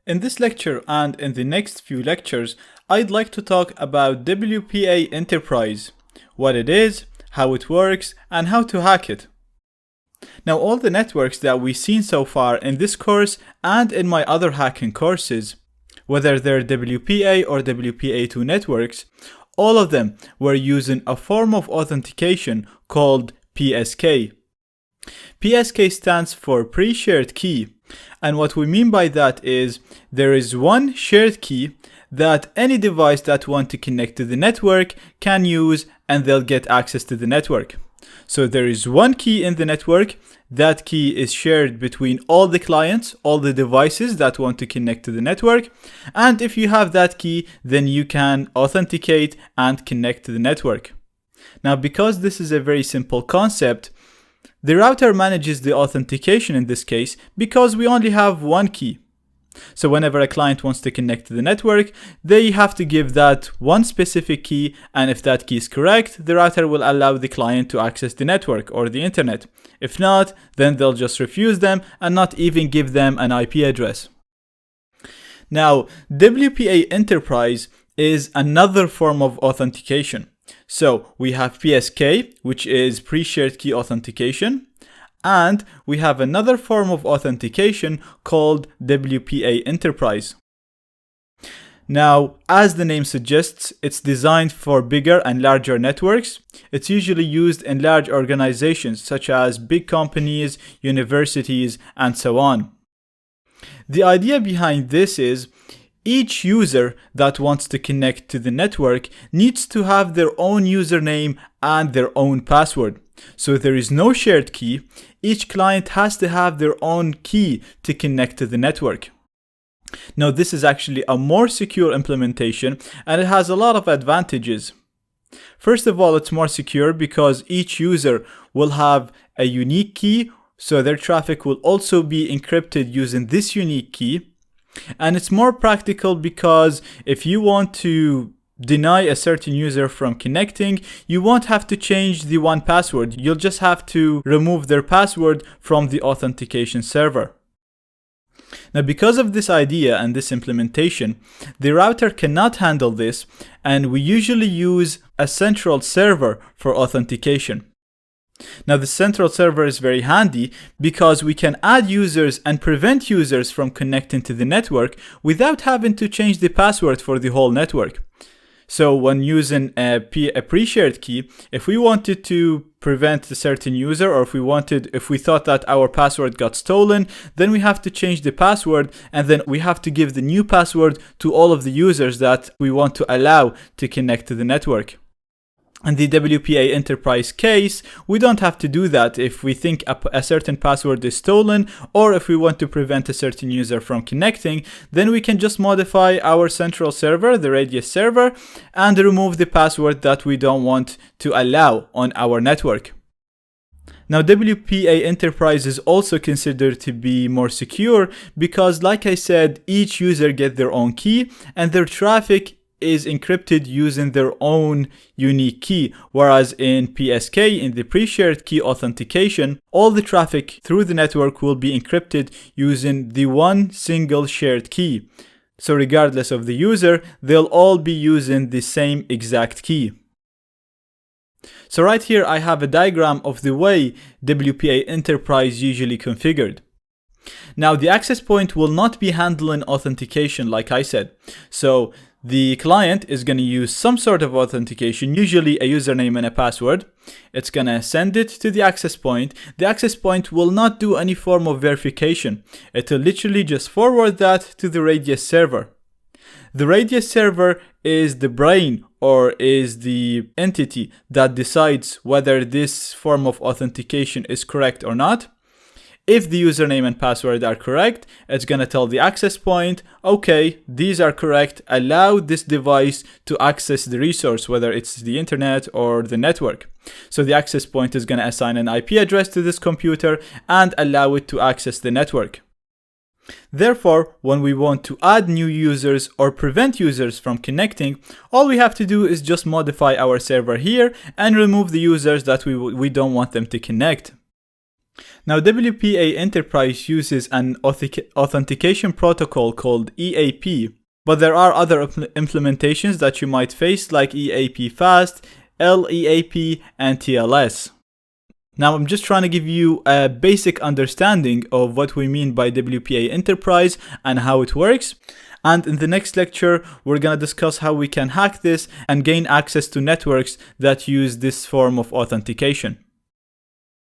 In this lecture and in the next few lectures, I'd like to talk about WPA Enterprise, what it is, how it works, and how to hack it. Now, all the networks that we've seen so far in this course and in my other hacking courses, whether they're WPA or WPA2 networks, all of them were using a form of authentication called PSK. PSK stands for pre-shared key, and what we mean by that is there is one shared key that any device that wants to connect to the network can use, and they'll get access to the network. So there is one key in the network. That key is shared between all the clients, all the devices that want to connect to the network. And if you have that key, then you can authenticate and connect to the network. Now, because this is a very simple concept, the router manages the authentication in this case because we only have one key. So whenever a client wants to connect to the network, they have to give that one specific key, and if that key is correct, the router will allow the client to access the network or the internet. If not, then they'll just refuse them and not even give them an IP address. Now, WPA Enterprise is another form of authentication. So we have PSK, which is pre-shared key authentication, and we have another form of authentication called WPA Enterprise. Now, as the name suggests, it's designed for bigger and larger networks. It's usually used in large organizations such as big companies, universities, and so on. The idea behind this is each user that wants to connect to the network needs to have their own username and their own password. So there is no shared key. Each client has to have their own key to connect to the network. Now, this is actually a more secure implementation, and it has a lot of advantages. First of all, it's more secure because each user will have a unique key, so their traffic will also be encrypted using this unique key. And it's more practical because if you want to deny a certain user from connecting, you won't have to change the one password. You'll just have to remove their password from the authentication server. Now, because of this idea and this implementation, the router cannot handle this, and we usually use a central server for authentication. Now, the central server is very handy because we can add users and prevent users from connecting to the network without having to change the password for the whole network. So when using a pre-shared key, if we wanted to prevent a certain user, or if we thought that our password got stolen, then we have to change the password, and then we have to give the new password to all of the users that we want to allow to connect to the network. In the WPA Enterprise case, we don't have to do that if we think a certain password is stolen, or if we want to prevent a certain user from connecting, then we can just modify our central server, the radius server, and remove the password that we don't want to allow on our network. Now, WPA Enterprise is also considered to be more secure because, like I said, each user gets their own key and their traffic is encrypted using their own unique key, whereas in PSK, in the pre-shared key authentication, all the traffic through the network will be encrypted using the one single shared key. So regardless of the user, they'll all be using the same exact key. So right here I have a diagram of the way WPA Enterprise usually configured. Now, the access point will not be handling authentication like I said. So the client is going to use some sort of authentication, usually a username and a password. It's going to send it to the access point. The access point will not do any form of verification. It will literally just forward that to the radius server. The radius server is the brain, or is the entity that decides whether this form of authentication is correct or not. If the username and password are correct, it's going to tell the access point, okay, these are correct, allow this device to access the resource, whether it's the internet or the network. So the access point is going to assign an IP address to this computer and allow it to access the network. Therefore, when we want to add new users or prevent users from connecting, all we have to do is just modify our server here and remove the users that we don't want them to connect. Now, WPA Enterprise uses an authentication protocol called EAP, but there are other implementations that you might face like EAP Fast, LEAP, and TLS. Now, I'm just trying to give you a basic understanding of what we mean by WPA Enterprise and how it works. And in the next lecture, we're going to discuss how we can hack this and gain access to networks that use this form of authentication.